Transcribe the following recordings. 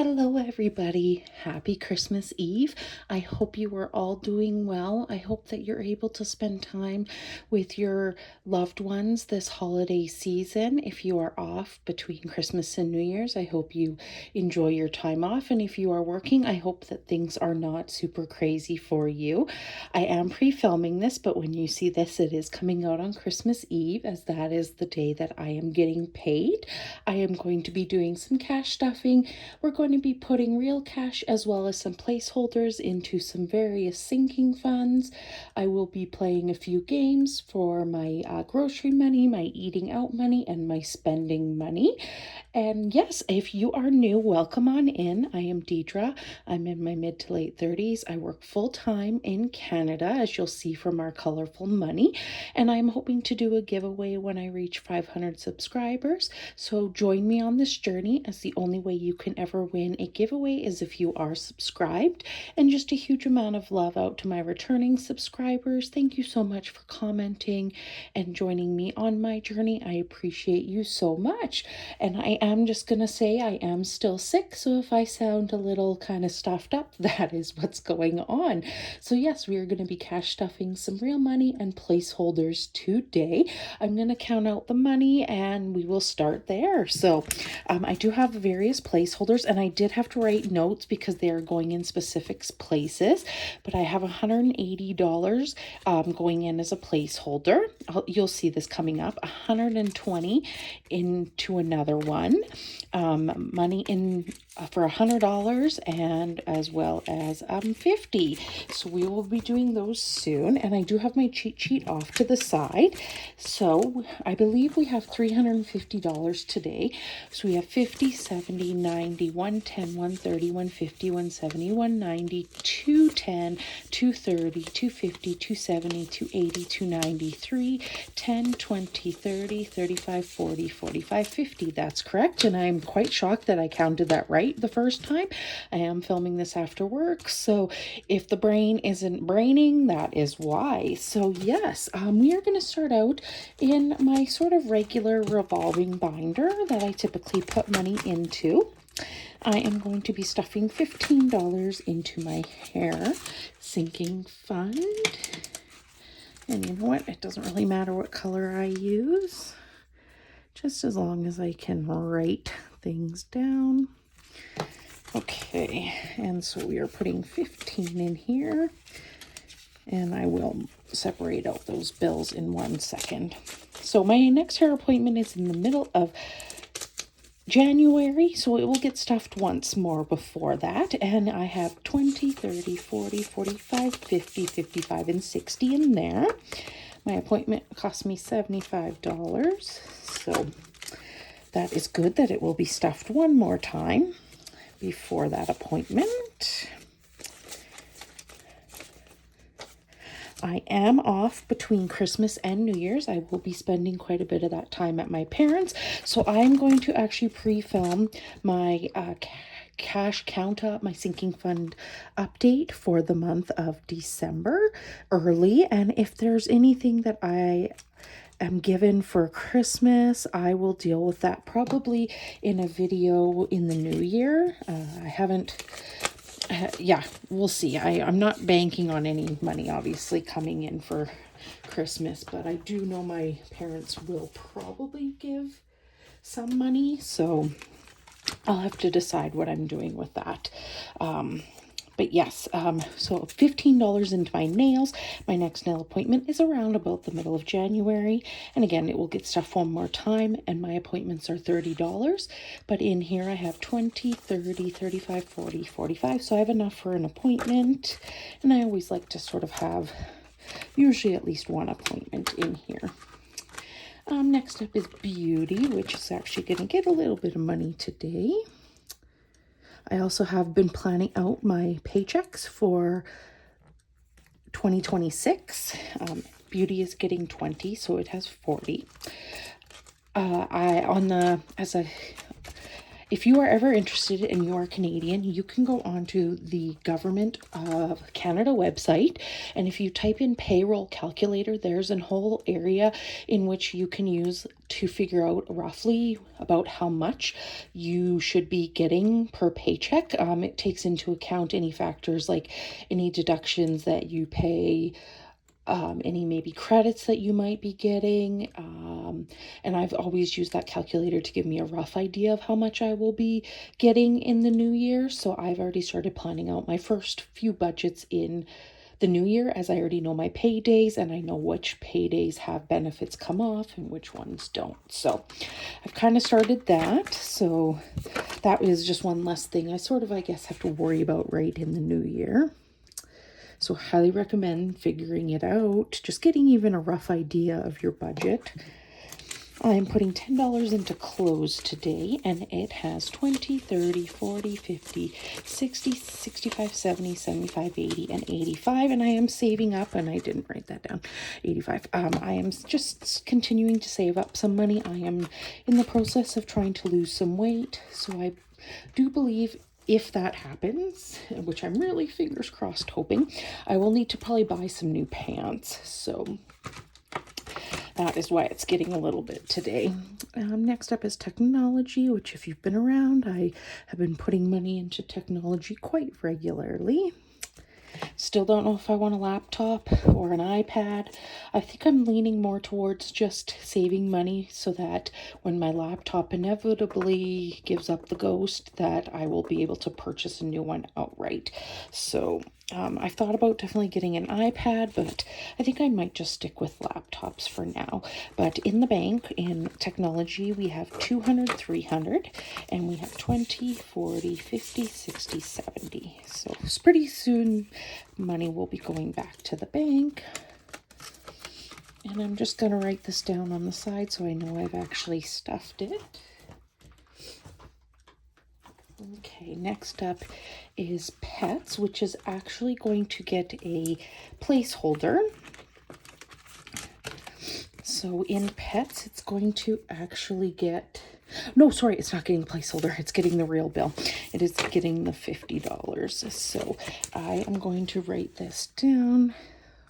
Hello, everybody. Happy Christmas Eve. I hope you are all doing well. I hope that you're able to spend time with your loved ones this holiday season. If you are off between Christmas and New Year's, I hope you enjoy your time off. And if you are working, I hope that things are not super crazy for you. I am pre-filming this, but when you see this, it is coming out on Christmas Eve, as that is the day that I am getting paid. I am going to be doing some cash stuffing. We're going to be putting real cash as well as some placeholders into some various sinking funds. I will be playing a few games for my grocery money, my eating out money, and my spending money. And yes, if you are new, welcome on in. I am Deidre. I'm in my mid to late 30s. I work full time in Canada, as you'll see from our colorful money. And I'm hoping to do a giveaway when I reach 500 subscribers. So join me on this journey, as the only way you can ever win a giveaway is if you are subscribed. And just a huge amount of love out to my returning subscribers. Thank you so much for commenting and joining me on my journey. I appreciate you so much. And I am just going to say I am still sick, so if I sound a little kind of stuffed up, that is what's going on. So yes, we are going to be cash stuffing some real money and placeholders today. I'm going to count out the money and we will start there. So I do have various placeholders, and I did have to write notes because they are going in specific places, but I have $180 going in as a placeholder. You'll see this coming up. 120 into another one. Money in for $100 and as well as 50. So we will be doing those soon, and I do have my cheat sheet off to the side. So I believe we have $350 today. So we have 50, 70, 90, 110, 130, 150, 170, 190, 210, 230, 250, 270, 280, 293, 10, 20, 30, 35, 40, 45, 50. That's correct. And I'm quite shocked that I counted that right the first time. I am filming this after work, so if the brain isn't braining, that is why. So yes, we are going to start out in my sort of regular revolving binder that I typically put money into. I am going to be stuffing $15 into my hair sinking fund. And you know what? It doesn't really matter what color I use, just as long as I can write things down. Okay, and so we are putting 15 in here, and I will separate out those bills in 1 second. So my next hair appointment is in the middle of January, so it will get stuffed once more before that. And I have 20, 30, 40, 45, 50, 55, and 60 in there. My appointment cost me $75, so that is good that it will be stuffed one more time before that appointment. I am off between Christmas and New Year's. I will be spending quite a bit of that time at my parents', so I'm going to actually pre-film my cash count up, my sinking fund update for the month of December early. And if there's anything that I am given for Christmas, I will deal with that probably in a video in the new year. I haven't yeah, we'll see. I'm not banking on any money obviously coming in for Christmas, but I do know my parents will probably give some money, so I'll have to decide what I'm doing with that. But yes, so $15 into my nails. My next nail appointment is around about the middle of January. And again, it will get stuffed one more time, and my appointments are $30. But in here I have 20, 30, 35, 40, 45. So I have enough for an appointment. And I always like to sort of have usually at least one appointment in here. Next up is beauty, which is actually going to get a little bit of money today. I also have been planning out my paychecks for 2026. Beauty is getting 20, so it has 40. if you are ever interested and you are Canadian, you can go onto the Government of Canada website. And if you type in payroll calculator, there's a whole area in which you can use to figure out roughly about how much you should be getting per paycheck. It takes into account any factors like any deductions that you pay, any maybe credits that you might be getting. And I've always used that calculator to give me a rough idea of how much I will be getting in the new year. So I've already started planning out my first few budgets in the new year, as I already know my paydays and I know which paydays have benefits come off and which ones don't. So I've kind of started that. So that is just one less thing I guess, have to worry about right in the new year. So highly recommend figuring it out, just getting even a rough idea of your budget. I'm putting $10 into clothes today, and it has 20, 30, 40, 50, 60, 65, 70, 75, 80, and 85. And I am saving up, and I didn't write that down, 85. I am just continuing to save up some money. I am in the process of trying to lose some weight. So I do believe if that happens, which I'm really fingers crossed hoping, I will need to probably buy some new pants. So that is why it's getting a little bit today. Next up is technology, which if you've been around, I have been putting money into technology quite regularly. Still don't know if I want a laptop or an iPad. I think I'm leaning more towards just saving money so that when my laptop inevitably gives up the ghost, that I will be able to purchase a new one outright. So I've thought about definitely getting an iPad, but I think I might just stick with laptops for now. But in the bank, in technology, we have 200, 300, and we have 20, 40, 50, 60, 70. So it's pretty soon money will be going back to the bank. And I'm just going to write this down on the side so I know I've actually stuffed it. Okay, next up is pets, which is actually going to get a placeholder. So in pets, it's going to actually get, no, sorry, it's not getting a placeholder. It's getting the real bill. It is getting the $50. So I am going to write this down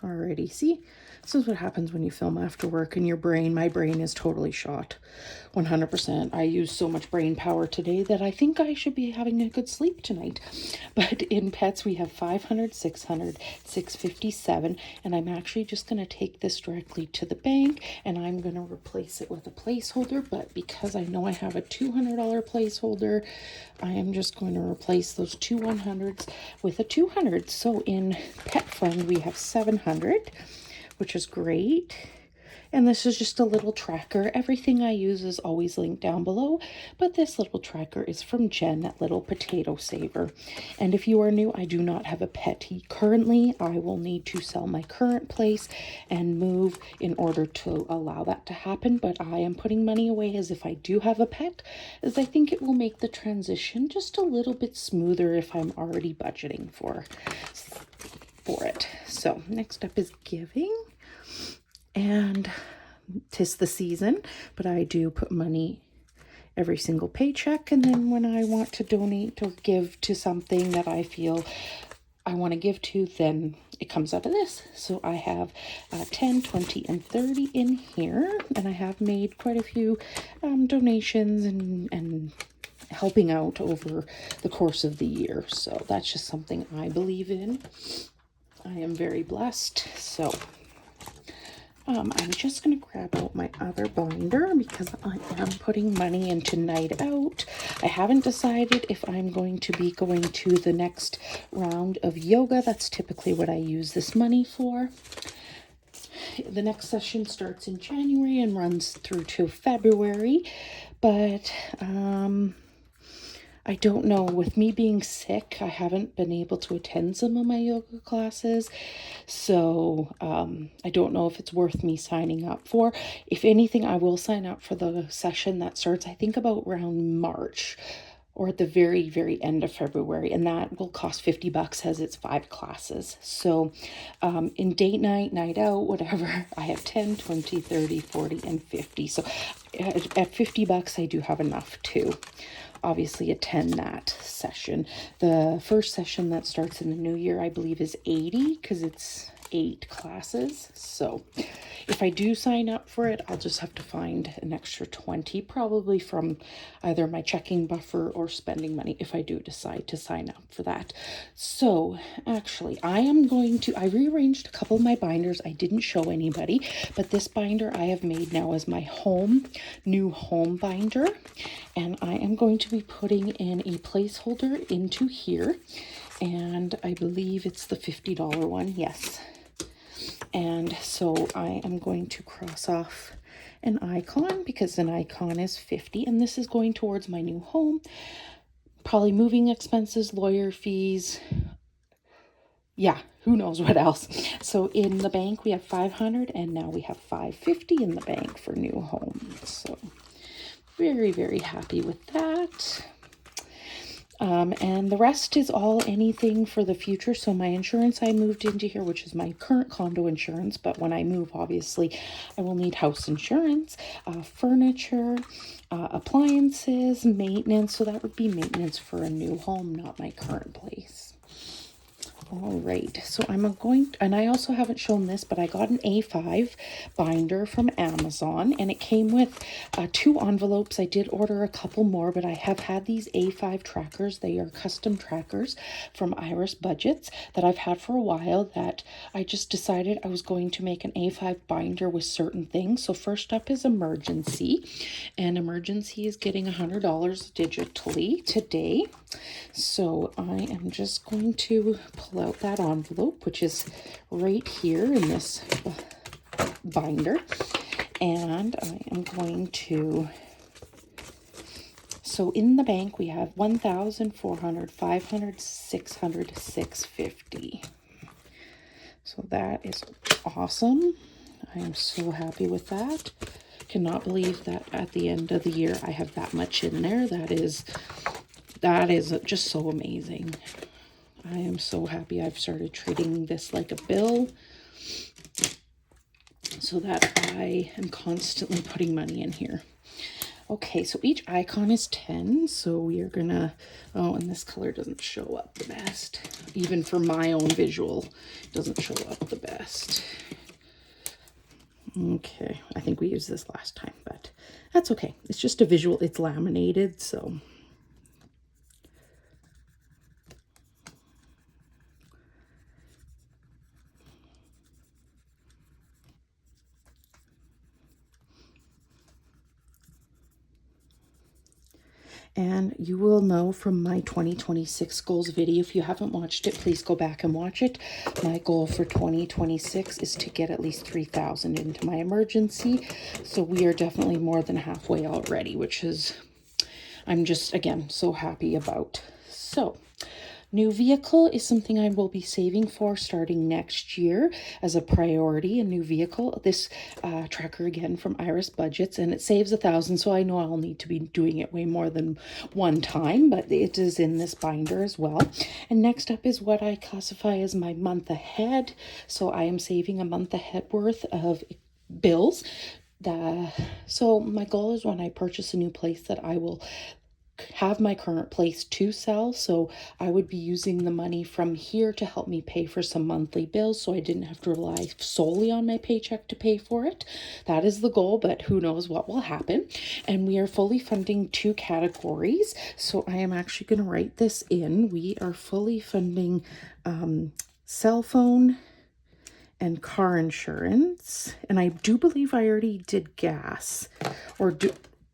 already. See, this is what happens when you film after work and my brain is totally shot. 100%. I used so much brain power today that I think I should be having a good sleep tonight. But in pets, we have 500, 600, 657, and I'm actually just going to take this directly to the bank and I'm going to replace it with a placeholder. But because I know I have a $200 placeholder, I am just going to replace those two 100s with a 200. So in pet fund, we have 700, which is great. And this is just a little tracker. Everything I use is always linked down below, but this little tracker is from Jen at Little Potato Saver. And if you are new, I do not have a pet currently. I will need to sell my current place and move in order to allow that to happen, but I am putting money away as if I do have a pet, as I think it will make the transition just a little bit smoother if I'm already budgeting for it. So next up is giving. And 'tis the season, but I do put money every single paycheck. And then when I want to donate or give to something that I feel I want to give to, then it comes out of this. So I have 10, 20, and 30 in here. And I have made quite a few donations and helping out over the course of the year. So that's just something I believe in. I am very blessed. So I'm just going to grab out my other binder because I am putting money into Night Out. I haven't decided if I'm going to be going to the next round of yoga. That's typically what I use this money for. The next session starts in January and runs through to February, but I don't know. With me being sick, I haven't been able to attend some of my yoga classes. So I don't know if it's worth me signing up for. If anything, I will sign up for the session that starts, I think, about around March or at the very, very end of February. And that will cost $50 as it's 5 classes. So in date night, night out, whatever, I have 10, 20, 30, 40, and 50. So at $50, I do have enough too. obviously attend that session. The first session that starts in the new year, I believe, is 80 because it's 8 classes. So if I do sign up for it, I'll just have to find an extra 20, probably from either my checking buffer or spending money if I do decide to sign up for that. So actually, I rearranged a couple of my binders. I didn't show anybody, but this binder I have made now as my new home binder. And I am going to be putting in a placeholder into here. And I believe it's the $50 one. Yes. And so I am going to cross off an icon because an icon is 50, and this is going towards my new home, probably moving expenses, lawyer fees, yeah, who knows what else. So in the bank we have 500, and now we have 550 in the bank for new home. So very, very happy with that. And the rest is all anything for the future. So my insurance I moved into here, which is my current condo insurance. But when I move, obviously, I will need house insurance, furniture, appliances, maintenance. So that would be maintenance for a new home, not my current place. All right, so and I also haven't shown this, but I got an A5 binder from Amazon, and it came with 2 envelopes. I did order a couple more, but I have had these A5 trackers. They are custom trackers from Iris Budgets that I've had for a while, that I just decided I was going to make an A5 binder with certain things. So first up is emergency, and emergency is getting $100 digitally today. So I am just going to pull out that envelope, which is right here in this binder, and I am going to, so in the bank we have 1,400, 500, 600, 650. So that is awesome. I am so happy with that. Cannot believe that at the end of the year I have that much in there. That is just so amazing. I am so happy I've started treating this like a bill so that I am constantly putting money in here. Okay, so each icon is 10, so we are gonna, oh, and this color doesn't show up the best. Even for my own visual, it doesn't show up the best. Okay, I think we used this last time, but that's okay. It's just a visual, it's laminated, so. And you will know from my 2026 goals video, if you haven't watched it, please go back and watch it. My goal for 2026 is to get at least 3,000 into my emergency. So we are definitely more than halfway already, which is, I'm just, again, so happy about. So new vehicle is something I will be saving for starting next year as a priority. A new vehicle, this tracker again from Iris Budgets, and it saves 1,000, so I know I'll need to be doing it way more than one time, but it is in this binder as well. And next up is what I classify as my month ahead. So I am saving a month ahead worth of bills. So my goal is when I purchase a new place that I will have my current place to sell, so I would be using the money from here to help me pay for some monthly bills, so I didn't have to rely solely on my paycheck to pay for it. That is the goal, but who knows what will happen. And we are fully funding 2 categories, so I am actually going to write this in. We are fully funding cell phone and car insurance, and I do believe I already did gas,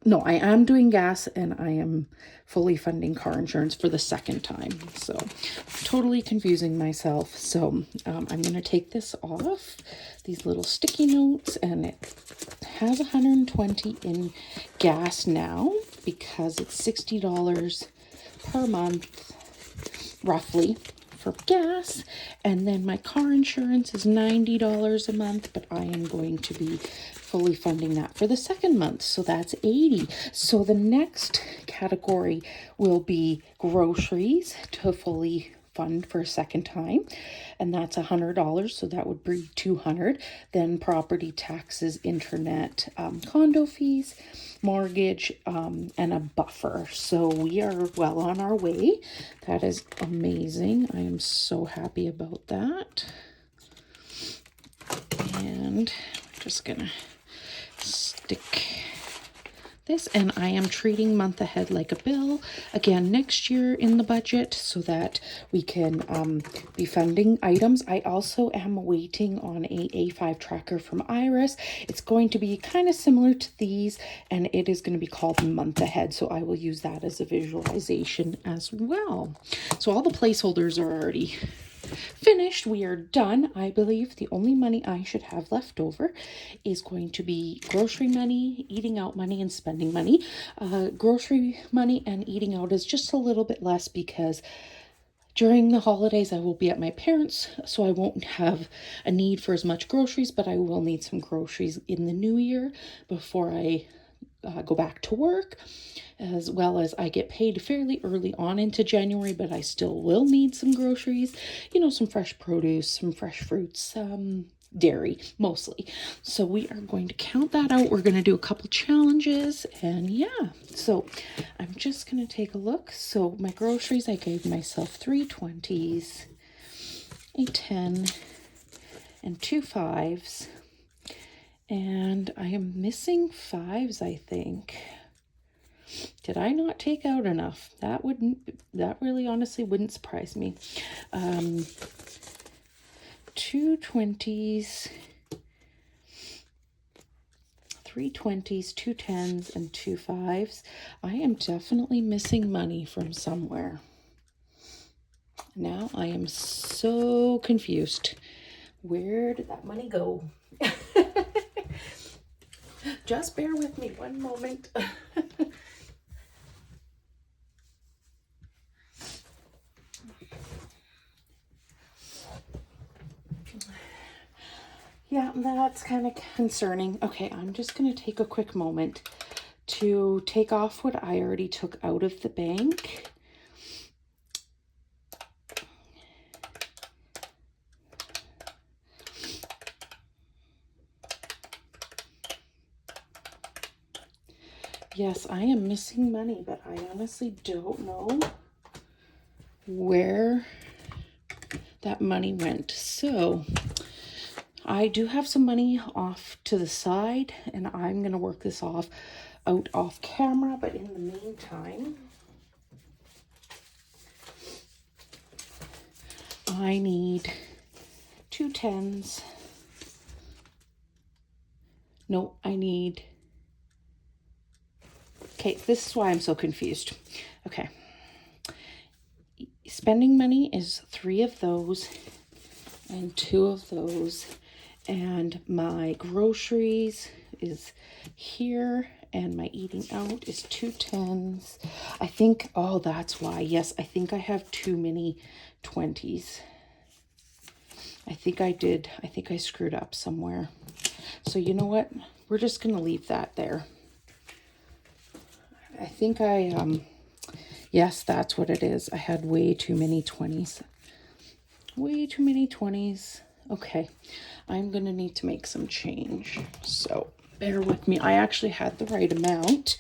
no, I am doing gas, and I am fully funding car insurance for the second time. So totally confusing myself. So I'm going to take this off, these little sticky notes, and it has 120 in gas now because it's $60 per month, roughly, for gas. And then my car insurance is $90 a month, but I am going to be fully funding that for the second month, so that's $80. So the next category will be groceries to fully fund for a second time, and that's $100, so that would be $200. Then property taxes, internet, condo fees, mortgage, and a buffer. So we are well on our way. That is amazing. I am so happy about that. And I'm just gonna stick this, and I am treating month ahead like a bill again next year in the budget so that we can be funding items. I also am waiting on a A5 tracker from Iris. It's going to be kind of similar to these, and it is going to be called month ahead, so I will use that as a visualization as well. So all the placeholders are already finished. We are done. I believe the only money I should have left over is going to be grocery money, eating out money, and spending money. Grocery money and eating out is just a little bit less because during the holidays I will be at my parents', so I won't have a need for as much groceries, but I will need some groceries in the new year before I go back to work, as well as I get paid fairly early on into January, but I still will need some groceries, some fresh produce, some fresh fruits, dairy mostly. So we are going to count that out. We're going to do a couple challenges, and yeah, so I'm just going to take a look. So my groceries, I gave myself 3 20s, a 10, and 2 5s. And I am missing 5s, I think. Did I not take out enough? That really honestly wouldn't surprise me. 2 20s, 3 20s, 2 10s, and 2 5s. I am definitely missing money from somewhere. Now I am so confused. Where did that money go? Just bear with me one moment. Yeah, that's kind of concerning. Okay, I'm just going to take a quick moment to take off what I already took out of the bank. Yes, I am missing money, but I honestly don't know where that money went. So I do have some money off to the side, and I'm going to work this off camera, but in the meantime, I need 2 10s. No, I need... Okay, this is why I'm so confused. Okay. Spending money is 3 of those and 2 of those. And my groceries is here, and my eating out is 2 10s. I think, oh, that's why. Yes, I think I have too many 20s. I think I did. I think I screwed up somewhere. So you know what? We're just going to leave that there. I think yes, that's what it is. I had way too many 20s. Way too many 20s. Okay, I'm going to need to make some change. So bear with me. I actually had the right amount.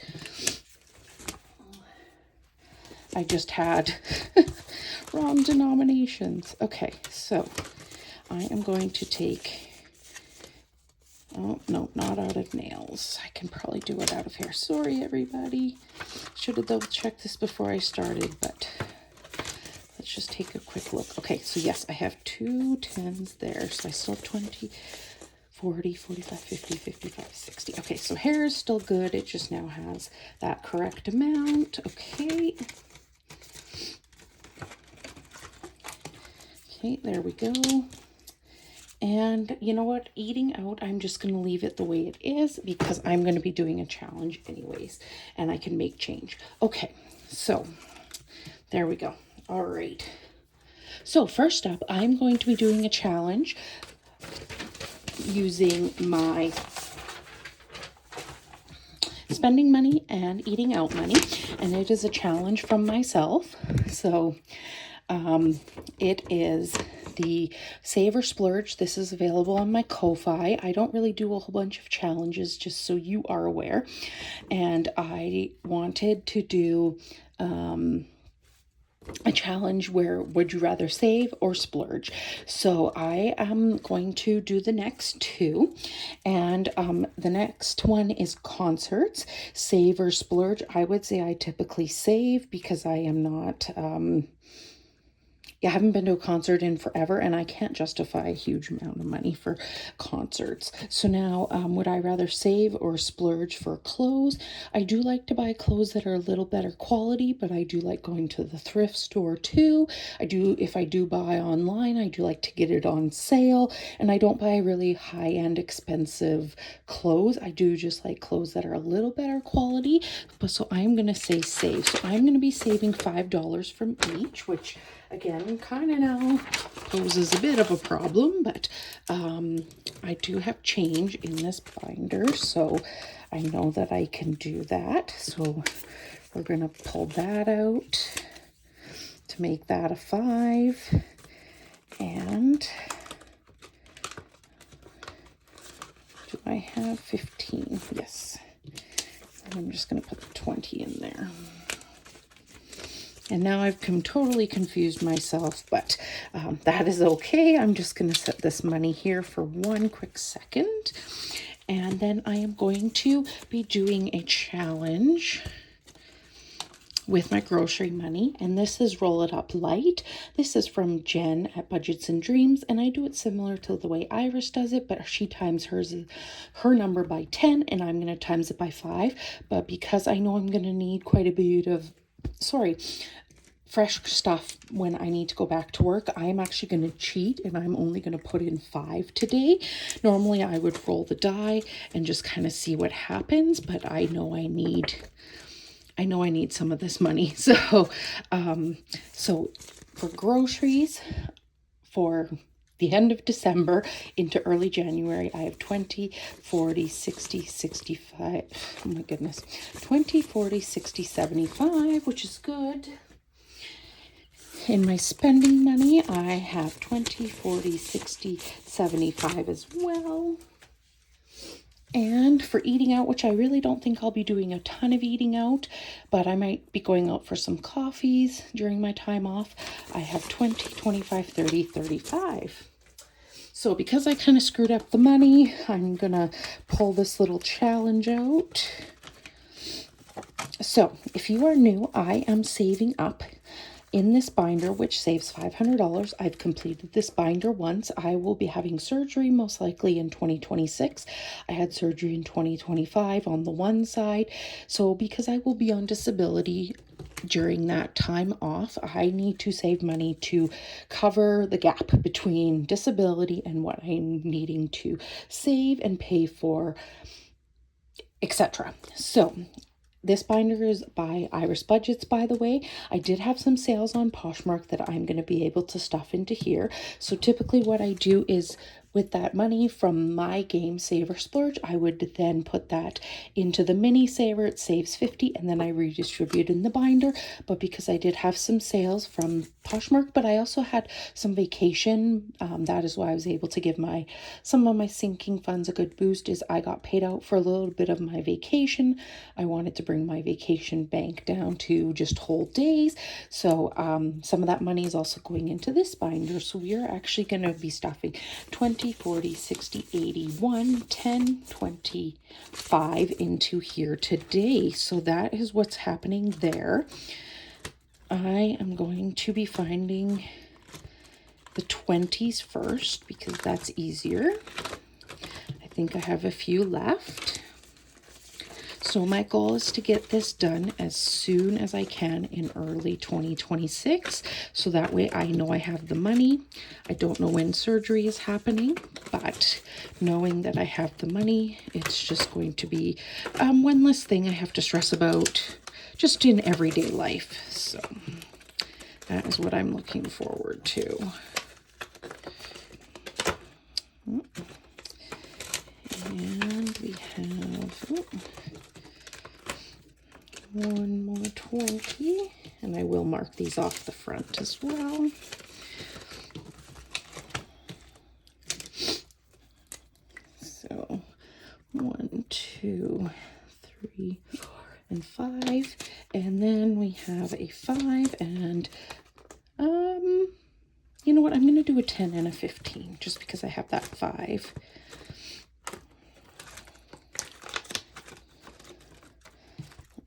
I just had wrong denominations. Okay, so I am going to take... Oh, no, not out of nails. I can probably do it out of hair. Sorry, everybody. Should have double checked this before I started, but let's just take a quick look. Okay, so yes, I have 2 10s there. So I still have 20, 40, 45, 50, 55, 60. Okay, so hair is still good. It just now has that correct amount. Okay. Okay, there we go. And you know what? Eating out, I'm just going to leave it the way it is because I'm going to be doing a challenge anyways, and I can make change. Okay, so there we go. All right. So first up, I'm going to be doing a challenge using my spending money and eating out money, and it is a challenge from myself. So It is the Save or Splurge. This is available on my Ko-Fi. I don't really do a whole bunch of challenges, just so you are aware. And I wanted to do a challenge where would you rather save or splurge. So I am going to do the next two, and the next one is concerts. Save or splurge. I would say I typically save because I am not I haven't been to a concert in forever, and I can't justify a huge amount of money for concerts. So now, would I rather save or splurge for clothes? I do like to buy clothes that are a little better quality, but I do like going to the thrift store too. If I do buy online, I do like to get it on sale, and I don't buy really high-end expensive clothes. I do just like clothes that are a little better quality, but so I'm going to say save. So I'm going to be saving $5 from each, which again, kind of now poses a bit of a problem, but I do have change in this binder, so I know that I can do that. So we're going to pull that out to make that a 5. And do I have 15? Yes. And I'm just going to put the 20 in there. And now I've totally confused myself, but that is okay. I'm just going to set this money here for one quick second. And then I am going to be doing a challenge with my grocery money. And this is Roll It Up Light. This is from Jen at Budgets and Dreams. And I do it similar to the way Iris does it, but she times her number by 10, and I'm going to times it by 5. But because I know I'm going to need quite a bit of fresh stuff when I need to go back to work, I'm actually going to cheat, and I'm only going to put in 5 today. Normally I would roll the die and just kind of see what happens, but I know I need some of this money. So for groceries for the end of December into early January, I have 20, 40, 60, 65. Oh my goodness. 20, 40, 60, 75, which is good. In my spending money, I have 20, 40, 60, 75 as well. And for eating out, which I really don't think I'll be doing a ton of eating out, but I might be going out for some coffees during my time off, I have 20, 25, 30, 35. So because I kind of screwed up the money, I'm going to pull this little challenge out. So if you are new, I am saving up in this binder, which saves $500. I've completed this binder once. I will be having surgery most likely in 2026. I had surgery in 2025 on the one side. So because I will be on disability during that time off, I need to save money to cover the gap between disability and what I'm needing to save and pay for, etc. So this binder is by Iris Budgets, by the way. I did have some sales on Poshmark that I'm going to be able to stuff into here. So typically what I do is with that money from my game Save or Splurge, I would then put that into the mini saver. It saves 50, and then I redistribute in the binder. But because I did have some sales from Poshmark, but I also had some vacation, that is why I was able to give some of my sinking funds a good boost. Is I got paid out for a little bit of my vacation. I wanted to bring my vacation bank down to just whole days. So some of that money is also going into this binder. So we are actually going to be stuffing 20, 40, 60, 80, 1, 10, 25 into here today. So that is what's happening there. I am going to be finding the 20s first because that's easier. I think I have a few left. So my goal is to get this done as soon as I can in early 2026. So that way I know I have the money. I don't know when surgery is happening, but knowing that I have the money, it's just going to be one less thing I have to stress about just in everyday life. So that is what I'm looking forward to. And we have one more 20, and I will mark cut these off the front as well. So 1, 2, 3, 4, and 5. And then we have a 5 and you know what? I'm going to do a 10 and a 15 just because I have that 5.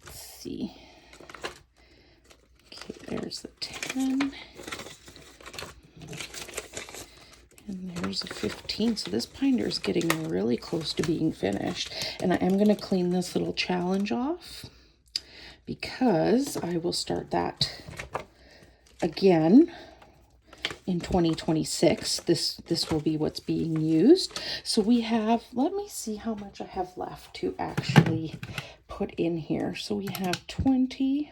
Let's see. Okay, there's the 10. And there's a 15. So this binder is getting really close to being finished. And I am going to clean this little challenge off because I will start that again in 2026. This will be what's being used. So we have, let me see how much I have left to actually put in here. So we have 20,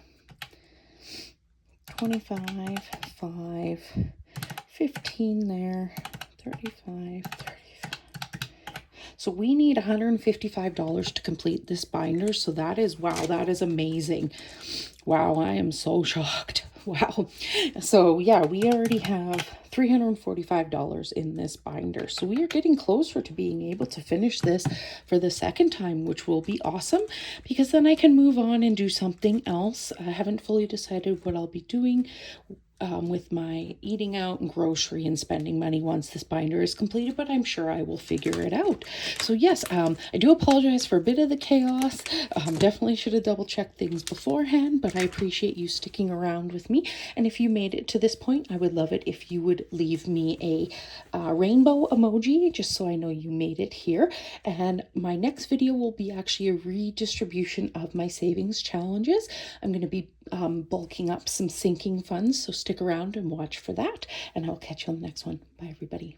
25, 5, 15 there, 35, 35. So we need $155 to complete this binder. So that is, wow, that is amazing. Wow, I am so shocked. Wow. So yeah, we already have $345 in this binder. So we are getting closer to being able to finish this for the second time, which will be awesome because then I can move on and do something else. I haven't fully decided what I'll be doing with my eating out and grocery and spending money once this binder is completed, but I'm sure I will figure it out. So yes, I do apologize for a bit of the chaos. Definitely should have double checked things beforehand, but I appreciate you sticking around with me. And if you made it to this point, I would love it if you would leave me a rainbow emoji, just so I know you made it here. And my next video will be actually a redistribution of my savings challenges. I'm going to be bulking up some sinking funds, so stick around and watch for that, and I'll catch you on the next one. Bye, everybody.